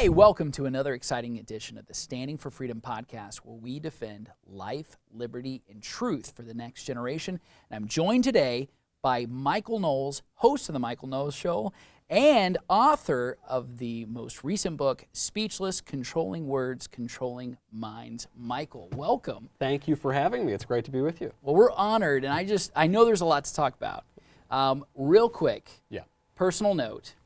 Hey, welcome to another exciting edition of the Standing for Freedom podcast, where we defend life, liberty, and truth for the next generation. And I'm joined today by Michael Knowles, host of The Michael Knowles Show, and author of the most recent book, Speechless: Controlling Words, Controlling Minds. Michael, welcome. Thank you for having me. It's great to be with you. Well, we're honored, and I know there's a lot to talk about. Real quick, personal note,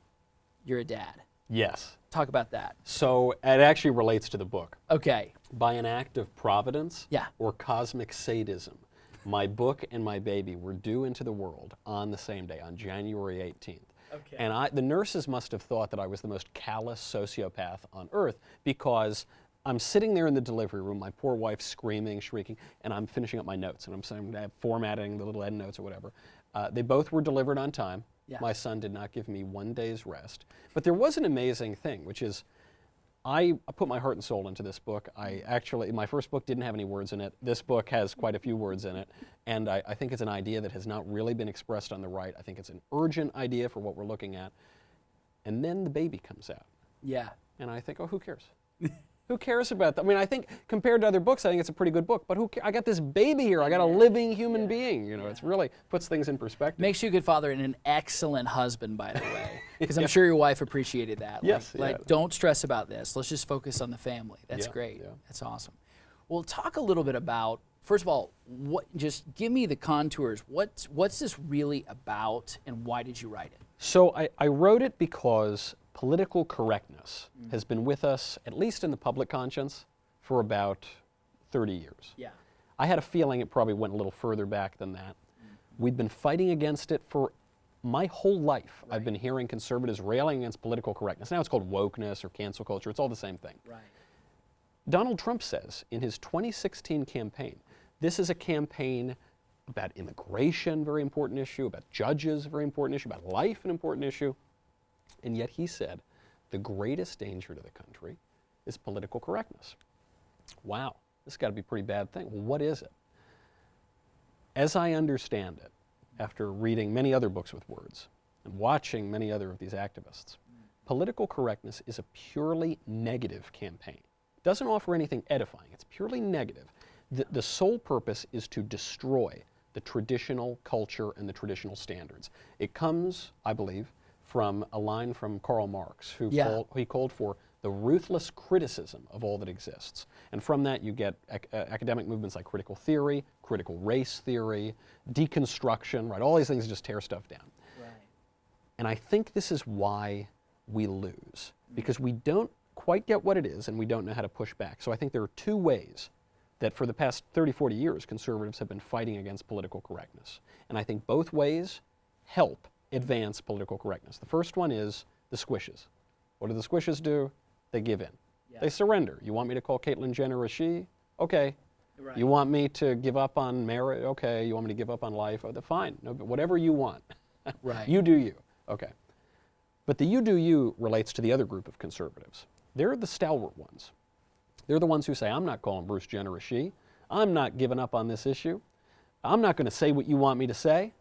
you're a dad. Yes. Talk about that. So it actually relates to the book. Okay. By an act of providence Yeah. or cosmic sadism, my book and my baby were due into the world on the same day, on January 18th. Okay. And the nurses must have thought that I was the most callous sociopath on earth, because I'm sitting there in the delivery room, my poor wife screaming, shrieking, and I'm finishing up my notes, and I'm saying, formatting the little endnotes or whatever. They both were delivered on time. Yeah. My son did not give me one day's rest. But there was an amazing thing, which is I put my heart and soul into this book. My first book didn't have any words in it. This book has quite a few words in it. And I think it's an idea that has not really been expressed on the right. I think it's an urgent idea for what we're looking at. And then the baby comes out. Yeah. And I think, oh, who cares? Who cares about that? I mean, I think compared to other books, I think it's a pretty good book. But I got this baby here. I got a living human being. You know, it's really puts things in perspective. Makes you a good father and an excellent husband, by the way, because I'm sure your wife appreciated that. Yes. Like, don't stress about this. Let's just focus on the family. That's great. Yeah. That's awesome. Well, talk a little bit about, first of all, just give me the contours. What's this really about, and why did you write it? So I wrote it because political correctness has been with us, at least in the public conscience, for about 30 years. Yeah. I had a feeling it probably went a little further back than that. We've been fighting against it for my whole life. Right. I've been hearing conservatives railing against political correctness. Now it's called wokeness or cancel culture. It's all the same thing. Right. Donald Trump says in his 2016 campaign, this is a campaign about immigration, very important issue, about judges, very important issue, about life, an important issue. And yet he said, the greatest danger to the country is political correctness. Wow, this has got to be a pretty bad thing. Well, what is it? As I understand it, after reading many other books with words and watching many other of these activists, political correctness is a purely negative campaign. It doesn't offer anything edifying. It's purely negative. The sole purpose is to destroy the traditional culture and the traditional standards. It comes, I believe, from a line from Karl Marx, who called for the ruthless criticism of all that exists. And from that you get academic movements like critical theory, critical race theory, deconstruction, right? All these things just tear stuff down. Right. And I think this is why we lose, because we don't quite get what it is and we don't know how to push back. So I think there are two ways that for the past 30, 40 years, conservatives have been fighting against political correctness. And I think both ways help advance political correctness. The first one is the squishes. What do the squishes do? They give in. Yeah. They surrender. You want me to call Caitlyn Jenner a she? Okay. Right. You want me to give up on marriage? Okay. You want me to give up on life? Oh, fine. No, but whatever you want. Right. You do you. Okay. But the you do you relates to the other group of conservatives. They're the stalwart ones. They're the ones who say, I'm not calling Bruce Jenner a she. I'm not giving up on this issue. I'm not going to say what you want me to say.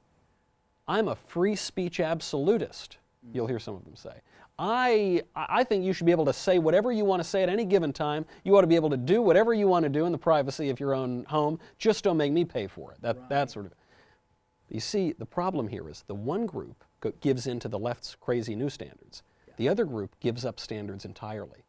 I'm a free speech absolutist, you'll hear some of them say. I think you should be able to say whatever you want to say at any given time. You ought to be able to do whatever you want to do in the privacy of your own home. Just don't make me pay for it. That sort of. You see, the problem here is the one group gives in to the left's crazy new standards. The other group gives up standards entirely.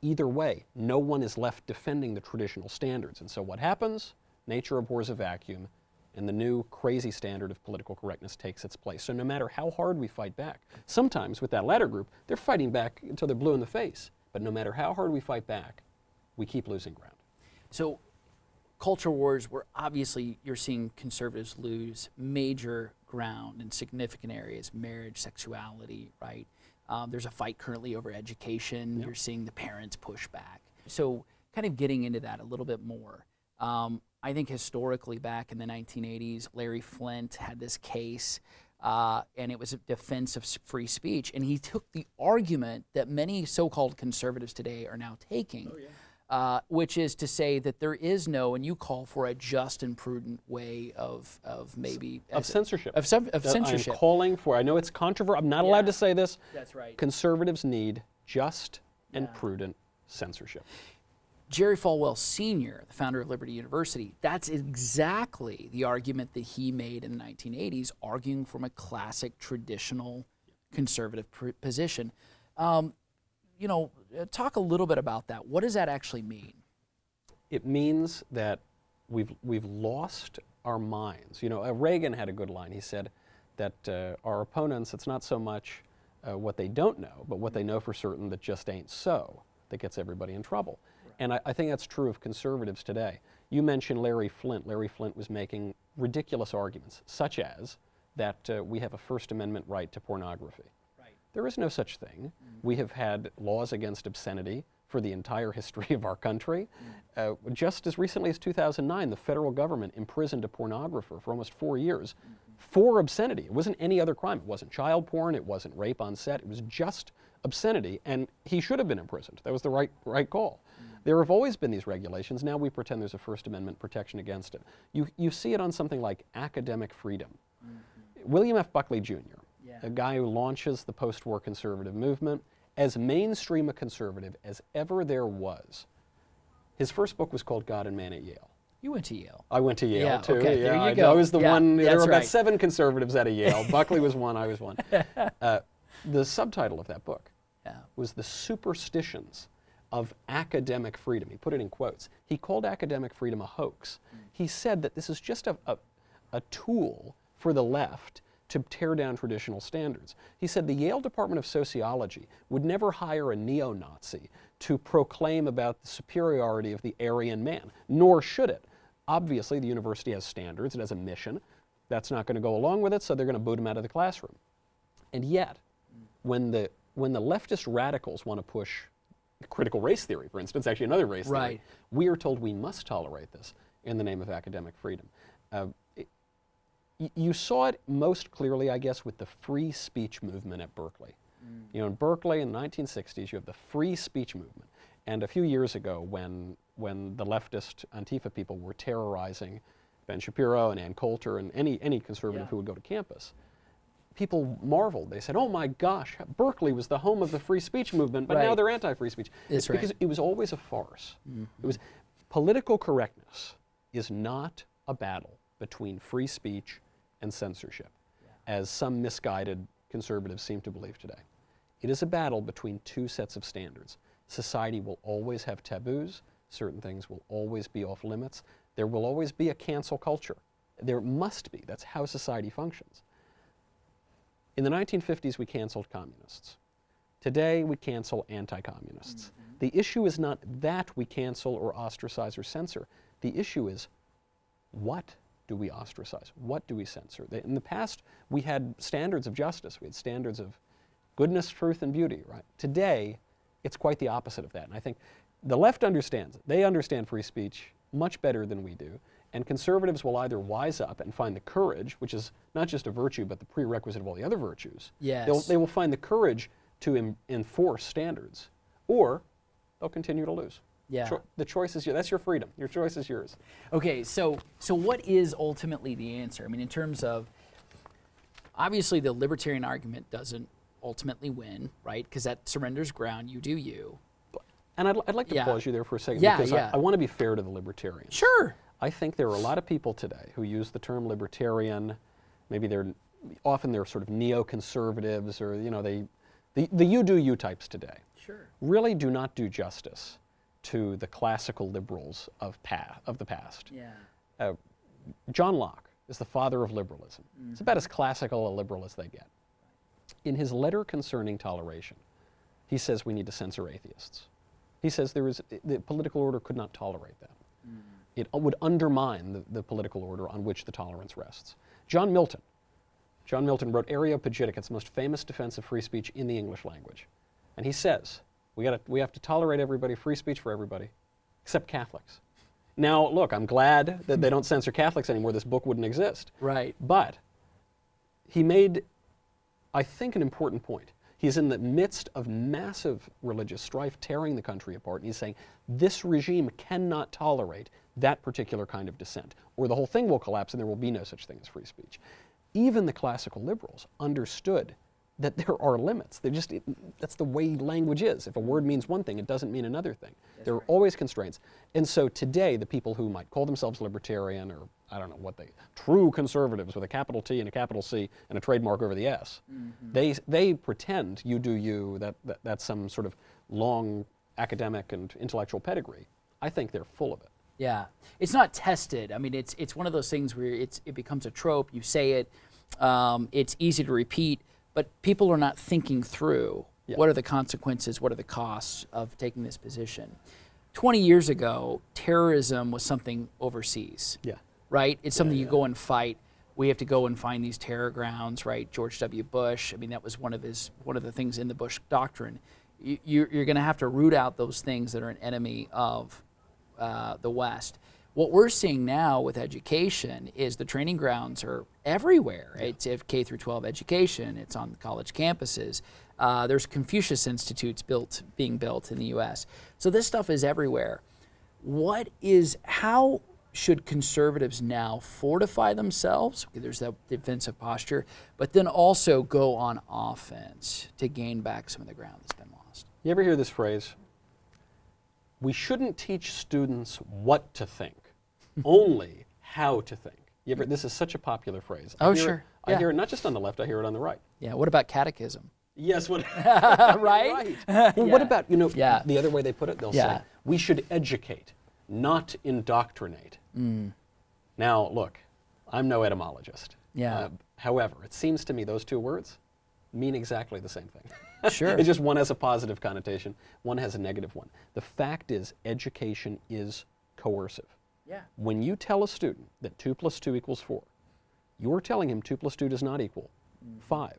Either way, no one is left defending the traditional standards. And so what happens? Nature abhors a vacuum, and the new crazy standard of political correctness takes its place. So no matter how hard we fight back, sometimes with that latter group, they're fighting back until they're blue in the face. But no matter how hard we fight back, we keep losing ground. So culture wars, where obviously you're seeing conservatives lose major ground in significant areas, marriage, sexuality, right? There's a fight currently over education. Yep. You're seeing the parents push back. So kind of getting into that a little bit more. I think historically back in the 1980s, Larry Flynt had this case, and it was a defense of free speech. And he took the argument that many so-called conservatives today are now taking, which is to say that there is no, and you call for a just and prudent way of maybe censorship. Of censorship. I'm calling for. I know it's controversial. I'm not allowed to say this. That's right. Conservatives need just and prudent censorship. Jerry Falwell Sr., the founder of Liberty University, that's exactly the argument that he made in the 1980s, arguing from a classic, traditional, conservative position. Talk a little bit about that. What does that actually mean? It means that we've lost our minds. Reagan had a good line. He said that our opponents, it's not so much what they don't know, but what they know for certain that just ain't so that gets everybody in trouble. And I think that's true of conservatives today. You mentioned Larry Flynt. Larry Flynt was making ridiculous arguments, such as that we have a First Amendment right to pornography. Right. There is no such thing. We have had laws against obscenity for the entire history of our country. Just as recently as 2009, the federal government imprisoned a pornographer for almost 4 years for obscenity. It wasn't any other crime. It wasn't child porn. It wasn't rape on set. It was just obscenity, and he should have been imprisoned. That was the right call. There have always been these regulations. Now we pretend there's a First Amendment protection against it. You see it on something like academic freedom. William F. Buckley Jr., a guy who launches the post-war conservative movement, as mainstream a conservative as ever there was. His first book was called God and Man at Yale. You went to Yale. I went to Yale, too. Okay, there you go. I was the one. There were about right. 7 conservatives out of Yale. Buckley was one, I was one. The subtitle of that book was The Superstitions of Academic Freedom. He put it in quotes. He called academic freedom a hoax. He said that this is just a tool for the left to tear down traditional standards. He said the Yale Department of Sociology would never hire a neo-Nazi to proclaim about the superiority of the Aryan man, nor should it. Obviously, the university has standards, it has a mission. That's not going to go along with it, so they're going to boot him out of the classroom. And yet, when the leftist radicals want to push critical race theory, for instance, actually another race theory, we are told we must tolerate this in the name of academic freedom. You saw it most clearly, I guess, with the free speech movement at Berkeley. In Berkeley in the 1960s, you have the free speech movement. And a few years ago, when the leftist Antifa people were terrorizing Ben Shapiro and Ann Coulter and any conservative who would go to campus, people marveled. They said, oh my gosh, Berkeley was the home of the free speech movement, but now they're anti-free speech. That's because it was always a farce. It was political correctness is not a battle between free speech and censorship, as some misguided conservatives seem to believe today. It is a battle between 2 sets of standards. Society will always have taboos. Certain things will always be off limits. There will always be a cancel culture. There must be. That's how society functions. In the 1950s, we canceled communists. Today, we cancel anti-communists. The issue is not that we cancel or ostracize or censor. The issue is, what do we ostracize? What do we censor? In the past, we had standards of justice. We had standards of goodness, truth, and beauty, right? Today, it's quite the opposite of that. And I think the left understands it. They understand free speech much better than we do. And conservatives will either wise up and find the courage, which is not just a virtue, but the prerequisite of all the other virtues. Yes. They will find the courage to enforce standards, or they'll continue to lose. Yeah. The choice is yours. That's your freedom. Your choice is yours. Okay, so what is ultimately the answer? I mean, in terms of, obviously the libertarian argument doesn't ultimately win, right? Because that surrenders ground, you do you. And I'd like to pause you there for a second, Yeah, because yeah. I want to be fair to the libertarians. Sure. I think there are a lot of people today who use the term libertarian. Maybe they're sort of neoconservatives, or the you do you types today. Sure. Really do not do justice to the classical liberals of the past. Yeah. John Locke is the father of liberalism. It's about as classical a liberal as they get. In his letter concerning toleration, he says we need to censor atheists. He says the political order could not tolerate that. It would undermine the political order on which the tolerance rests. John Milton wrote Areopagitica. It's the most famous defense of free speech in the English language. And he says, we have to tolerate everybody, free speech for everybody, except Catholics. Now, look, I'm glad that they don't censor Catholics anymore. This book wouldn't exist. Right. But he made, I think, an important point. He's in the midst of massive religious strife tearing the country apart, and he's saying this regime cannot tolerate that particular kind of dissent, or the whole thing will collapse and there will be no such thing as free speech. Even the classical liberals understood that there are limits. That's the way language is. If a word means one thing, it doesn't mean another thing. There are always constraints. And so today, the people who might call themselves libertarian, or I don't know what true conservatives with a capital T and a capital C and a trademark over the S, they pretend you do you, that's some sort of long academic and intellectual pedigree. I think they're full of it. Yeah, it's not tested. I mean, it's one of those things where it becomes a trope. You say it, it's easy to repeat, but people are not thinking through what are the consequences, what are the costs of taking this position. 20 years ago, terrorism was something overseas. Yeah. Right? It's something you go and fight. We have to go and find these terror grounds, right? George W. Bush, I mean, that was one of the things in the Bush doctrine. You're going to have to root out those things that are an enemy of the West. What we're seeing now with education is the training grounds are everywhere. Yeah. It's K through 12 education. It's on college campuses. There's Confucius Institutes being built in the U.S. So this stuff is everywhere. How should conservatives now fortify themselves? Okay, there's that defensive posture, but then also go on offense to gain back some of the ground that's been lost. You ever hear this phrase? We shouldn't teach students what to think, only how to think. This is such a popular phrase. I hear it not just on the left, I hear it on the right. Yeah, what about catechism? Yes, right? Well, what about, the other way they put it? They'll say, we should educate, not indoctrinate. Now, look, I'm no etymologist. Yeah. However, it seems to me those two words mean exactly the same thing. Sure. It's just one has a positive connotation, one has a negative one. The fact is, education is coercive. Yeah. When you tell a student that 2 + 2 = 4, you're telling him 2 + 2 does not equal 5.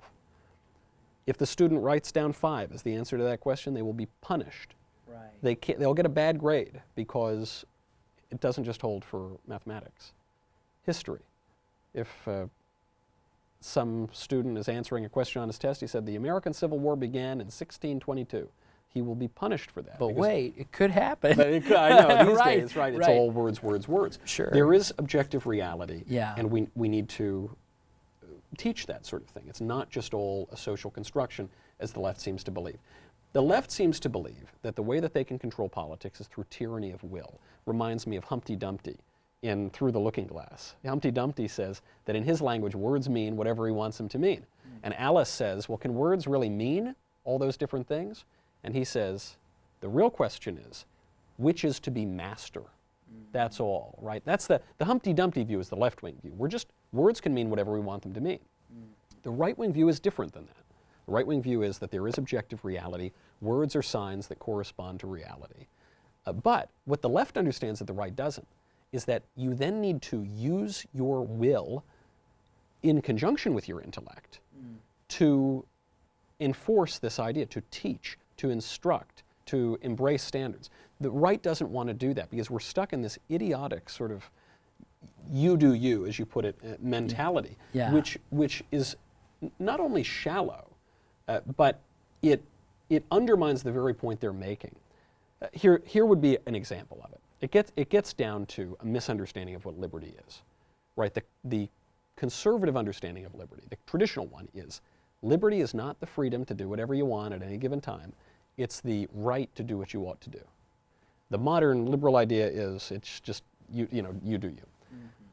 If the student writes down 5 as the answer to that question, they will be punished. Right. They'll get a bad grade because it doesn't just hold for mathematics. History. If some student is answering a question on his test, he said the American Civil War began in 1622. He will be punished for that. But wait, it could happen. But I know, these right, days, right, it's all words, words, words. Sure. There is objective reality, yeah. and we need to teach that sort of thing. It's not just all a social construction, as the left seems to believe. The left seems to believe that the way that they can control politics is through tyranny of will. Reminds me of Humpty Dumpty in Through the Looking Glass. Humpty Dumpty says that in his language, words mean whatever he wants them to mean. And Alice says, well, can words really mean all those different things? And he says, the real question is, which is to be master? That's all, right? That's the Humpty Dumpty view is the left-wing view. Words can mean whatever we want them to mean. The right-wing view is different than that. The right-wing view is that there is objective reality. Words are signs that correspond to reality. But what the left understands that the right doesn't is that you then need to use your will in conjunction with your intellect to enforce this idea, to teach, to instruct, to embrace standards. The right doesn't want to do that because we're stuck in this idiotic sort of you do you, as you put it, mentality, which is not only shallow, but it undermines the very point they're making. Here would be an example of it. It gets down to a misunderstanding of what liberty is, right? The conservative understanding of liberty, the traditional one, is liberty is not the freedom to do whatever you want at any given time. It's the right to do what you ought to do. The modern liberal idea is it's just you do you.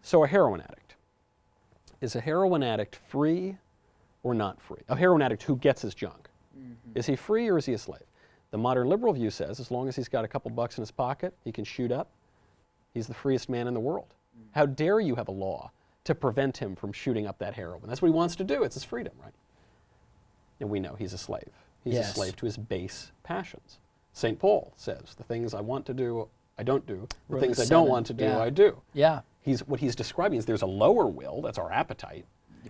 So a heroin addict. Is a heroin addict free or not free? A heroin addict who gets his junk. Is he free or is he a slave? The modern liberal view says as long as he's got a couple bucks in his pocket, he can shoot up, he's the freest man in the world. How dare you have a law to prevent him from shooting up that heroin? That's what he wants to do. It's his freedom, right? And we know he's a slave. He's a slave to his base passions. St. Paul says, the things I want to do, I don't do. The things I don't want to do, I do. Yeah. What he's describing is there's a lower will, that's our appetite,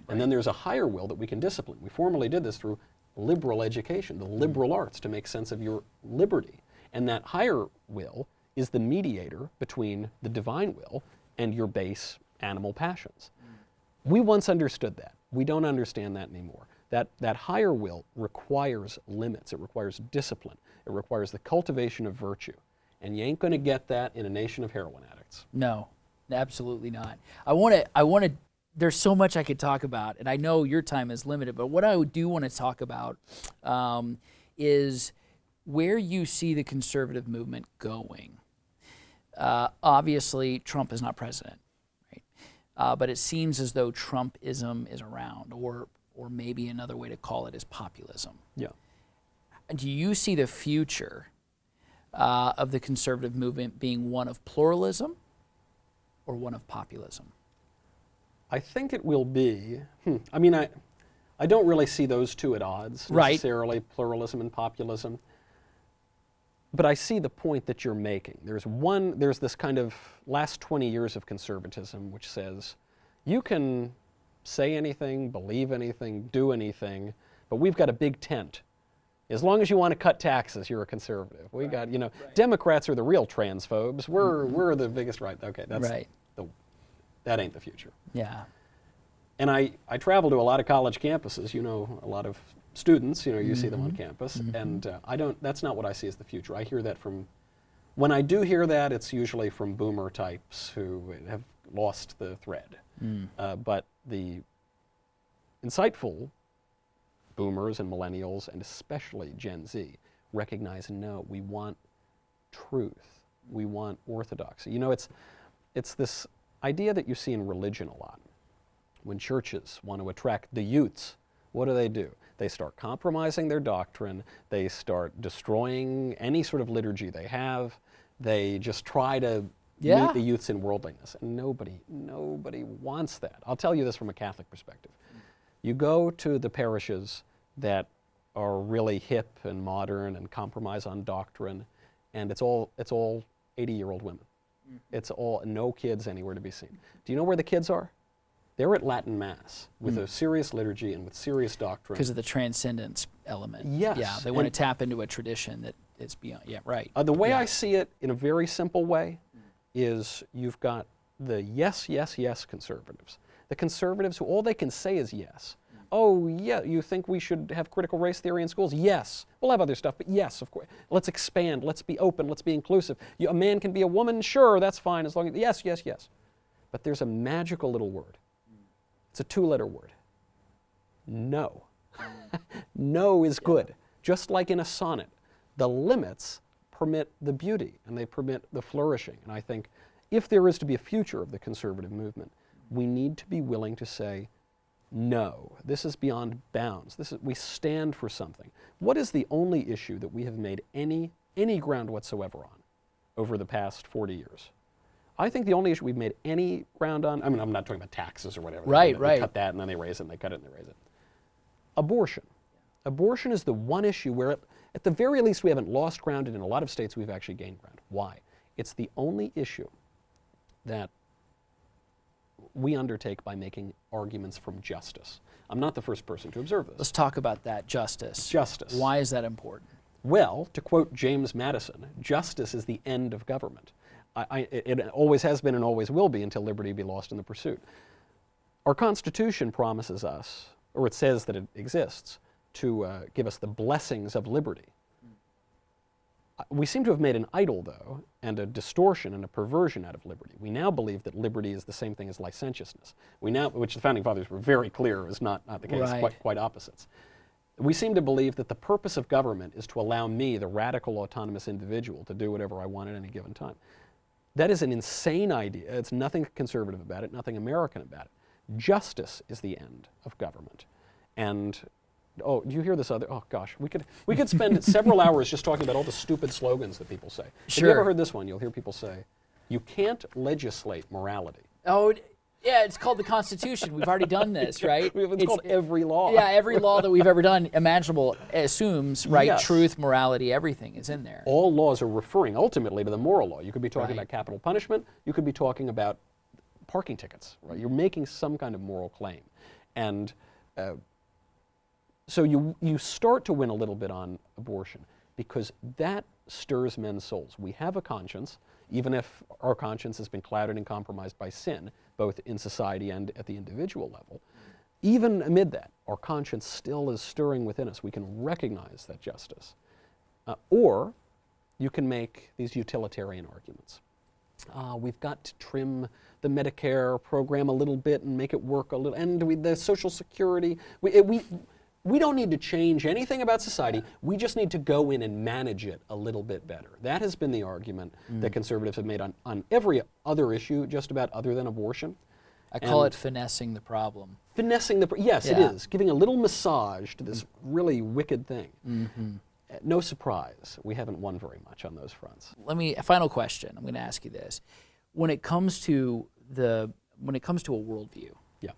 and then there's a higher will that we can discipline. We formally did this through liberal education, the liberal arts, to make sense of your liberty. And that higher will is the mediator between the divine will and your base animal passions. We once understood that. We don't understand that anymore. That higher will requires limits. It requires discipline. It requires the cultivation of virtue. And you ain't going to get that in a nation of heroin addicts. No, absolutely not. I want to there's so much I could talk about, and I know your time is limited, but what I do want to talk about is where you see the conservative movement going. Obviously, Trump is not president, right? But it seems as though Trumpism is around, or maybe another way to call it is populism. Yeah. Do you see the future of the conservative movement being one of pluralism or one of populism? I think it will be. I mean, I don't really see those two at odds necessarily, pluralism and populism. But I see the point that you're making. There's this kind of last 20 years of conservatism which says you can say anything, believe anything, do anything, but we've got a big tent. As long as you want to cut taxes, you're a conservative. We got, Democrats are the real transphobes. We're the biggest right. Okay, that's that ain't the future. Yeah. And I travel to a lot of college campuses, a lot of students, you see them on campus, and that's not what I see as the future. I hear that when I do hear that, it's usually from boomer types who have lost the thread. But the insightful boomers and millennials, and especially Gen Z, recognize, no, we want truth. We want orthodoxy. It's this idea that you see in religion a lot. When churches want to attract the youths, what do? They start compromising their doctrine. They start destroying any sort of liturgy they have. They just try to meet the youths in worldliness. And nobody wants that. I'll tell you this from a Catholic perspective. You go to the parishes that are really hip and modern and compromise on doctrine, and it's all 80-year-old women. It's all no kids anywhere to be seen. Do you know where the kids are? They're at Latin Mass with a serious liturgy and with serious doctrine. Because of the transcendence element. Yes. Yeah, they want to tap into a tradition that is beyond. Yeah, right. The way I see it in a very simple way is you've got the yes, yes, yes conservatives. The conservatives who all they can say is yes. Oh, yeah, you think we should have critical race theory in schools? Yes. We'll have other stuff, but yes, of course. Let's expand. Let's be open. Let's be inclusive. A man can be a woman? Sure, that's fine, as long as, yes, yes, yes. But there's a magical little word. It's a 2-letter word. No. No is good. Just like in a sonnet, the limits permit the beauty and they permit the flourishing. And I think if there is to be a future of the conservative movement, we need to be willing to say, no, this is beyond bounds. We stand for something. What is the only issue that we have made any ground whatsoever on over the past 40 years? I think the only issue we've made any ground on, I mean, I'm not talking about taxes or whatever. Right. They cut that and then they raise it and they cut it and they raise it. Abortion. Abortion is the one issue where, at the very least, we haven't lost ground, and in a lot of states we've actually gained ground. Why? It's the only issue that we undertake by making arguments from justice. I'm not the first person to observe this. Let's talk about that, justice. Justice. Why is that important? Well, to quote James Madison, justice is the end of government. It always has been and always will be until liberty be lost in the pursuit. Our Constitution promises us, or it says that it exists, to give us the blessings of liberty. We seem to have made an idol, though, and a distortion and a perversion out of liberty. We now believe that liberty is the same thing as licentiousness. Which the Founding Fathers were very clear is not the case, Right. quite opposites. We seem to believe that the purpose of government is to allow me, the radical autonomous individual, to do whatever I want at any given time. That is an insane idea. It's nothing conservative about it, nothing American about it. Justice is the end of government. And do you hear this other? Oh gosh, we could spend several hours just talking about all the stupid slogans that people say. Sure. Have you ever heard this one? You'll hear people say, "You can't legislate morality." Oh, yeah, it's called the Constitution. We've already done this, right? It's called every law. Yeah, every law that we've ever done imaginable assumes, right, Yes. truth, morality, everything is in there. All laws are referring ultimately to the moral law. You could be talking Right. about capital punishment. You could be talking about parking tickets. Right? You're making some kind of moral claim, and so you start to win a little bit on abortion because that stirs men's souls. We have a conscience, even if our conscience has been clouded and compromised by sin, both in society and at the individual level. Even amid that, our conscience still is stirring within us. We can recognize that justice. Or you can make these utilitarian arguments. We've got to trim the Medicare program a little bit and make it work a little, and the Social Security. We don't need to change anything about society. We just need to go in and manage it a little bit better. That has been the argument that conservatives have made on every other issue, just about, other than abortion. I call it finessing the problem. Finessing the, yes, it Yeah. is. Giving a little massage to this really wicked thing. No surprise, we haven't won very much on those fronts. A final question. I'm going to ask you this: when it comes to a worldview, Yeah.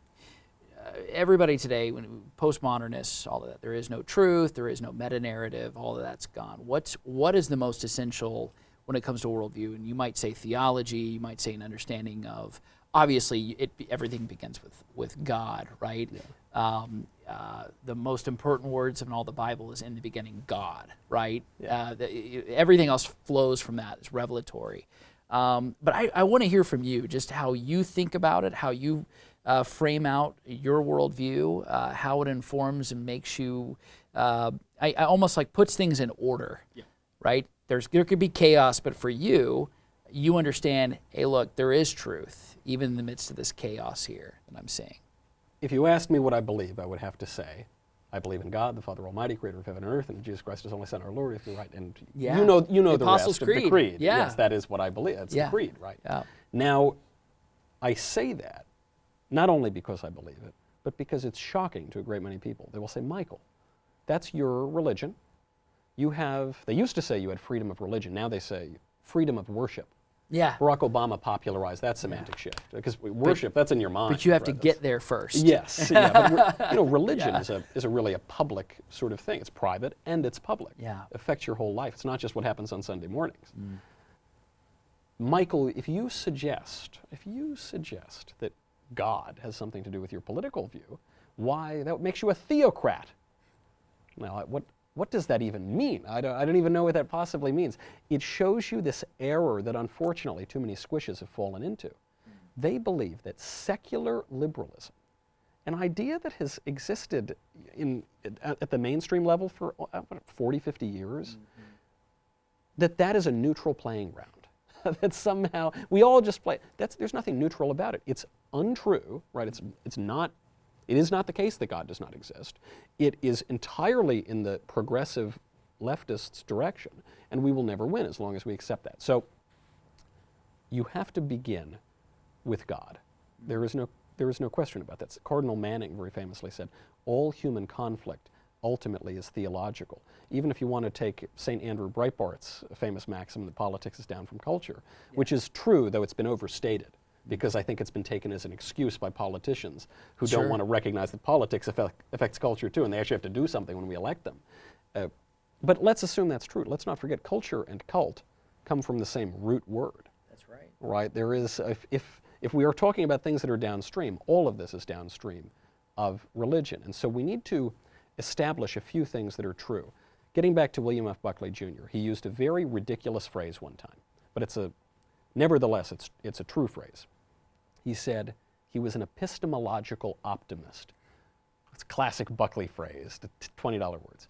Everybody today, postmodernists, all of that, there is no truth, there is no meta narrative, all of that's gone. What is the most essential when it comes to worldview? And you might say theology, you might say an understanding of, obviously, everything begins with God, right? Yeah. The most important words in all the Bible is in the beginning, God, right? Yeah. Everything else flows from that. It's revelatory. But I want to hear from you just how you think about it, how you frame out your worldview, how it informs and makes you, I almost like puts things in order, right? There could be chaos, but for you, you understand, hey, look, there is truth, even in the midst of this chaos here that I'm seeing. If you asked me what I believe, I would have to say, I believe in God, the Father Almighty, creator of heaven and earth, and Jesus Christ, his only Son, our Lord, if you're right. And Yeah. you know the Apostles' rest of the Creed. creed. Yeah. Yes, that is what I believe. That's Yeah. the creed, right? Yeah. Now, I say that not only because I believe it, but because it's shocking to a great many people. They will say, Michael, that's your religion. They used to say you had freedom of religion. Now they say freedom of worship. Yeah. Barack Obama popularized that semantic shift, because worship, that's in your mind. But you have to right? get there first. Yes, yeah, but religion is a really a public sort of thing. It's private and it's public. Yeah. It affects your whole life. It's not just what happens on Sunday mornings. Michael, if you suggest that God has something to do with your political view, why, that makes you a theocrat. Now, what does that even mean? I don't even know what that possibly means. It shows you this error that unfortunately too many squishes have fallen into. They believe that secular liberalism, an idea that has existed at the mainstream level for 40, 50 years, that is a neutral playing ground. That somehow we all just play. There's nothing neutral about it. It's untrue, right? It is not the case that God does not exist. It is entirely in the progressive leftists' direction, and we will never win as long as we accept that. So you have to begin with God. There is no question about that. Cardinal Manning very famously said, all human conflict ultimately is theological. Even if you want to take St. Andrew Breitbart's famous maxim that politics is down from culture, which is true, though it's been overstated, because I think it's been taken as an excuse by politicians who don't want to recognize that politics affects culture too, and they actually have to do something when we elect them. But let's assume that's true. Let's not forget culture and cult come from the same root word. That's right. Right? There is, if we are talking about things that are downstream, all of this is downstream of religion. And so we need to establish a few things that are true. Getting back to William F. Buckley Jr., he used a very ridiculous phrase one time, but nevertheless, it's a true phrase. He said he was an epistemological optimist. It's a classic Buckley phrase, the $20 words.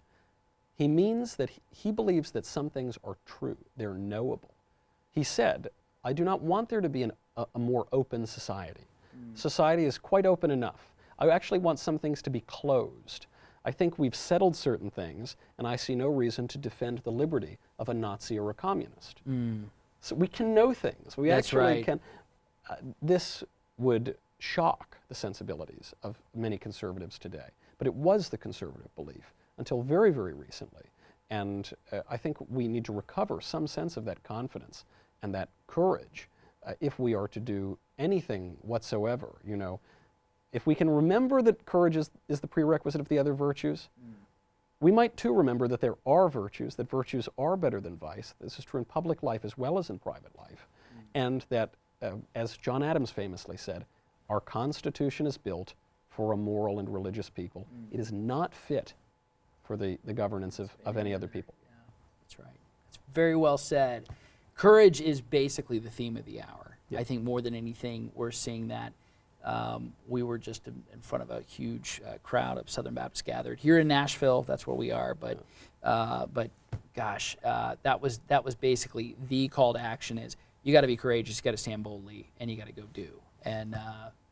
He means that he believes that some things are true, they're knowable. He said, I do not want there to be a more open society. Society is quite open enough. I actually want some things to be closed. I think we've settled certain things, and I see no reason to defend the liberty of a Nazi or a communist. So we can know things. We That's actually right. can. This would shock the sensibilities of many conservatives today, but it was the conservative belief until very, very recently. And I think we need to recover some sense of that confidence and that courage if we are to do anything whatsoever. If we can remember that courage is the prerequisite of the other virtues, we might too remember that there are virtues, that virtues are better than vice. This is true in public life as well as in private life. And that, as John Adams famously said, our Constitution is built for a moral and religious people. It is not fit for the governance of any other people. That's right. That's very well said. Courage is basically the theme of the hour. Yeah. I think more than anything, we're seeing that. We were just in front of a huge crowd of Southern Baptists gathered here in Nashville. That's where we are. But gosh, that was basically the call to action: is you got to be courageous, you got to stand boldly, and you got to go do. And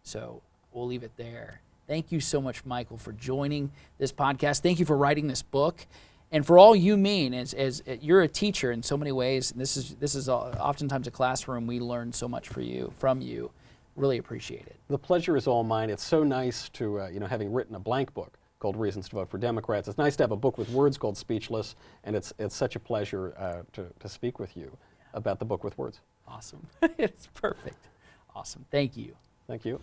so we'll leave it there. Thank you so much, Michael, for joining this podcast. Thank you for writing this book. And for all you mean, as you're a teacher in so many ways, and this is oftentimes a classroom, we learn so much from you. Really appreciate it. The pleasure is all mine. It's so nice to, having written a blank book called Reasons to Vote for Democrats, it's nice to have a book with words called Speechless, and it's such a pleasure to speak with you about the book with words. Awesome. It's perfect. Awesome. Thank you. Thank you.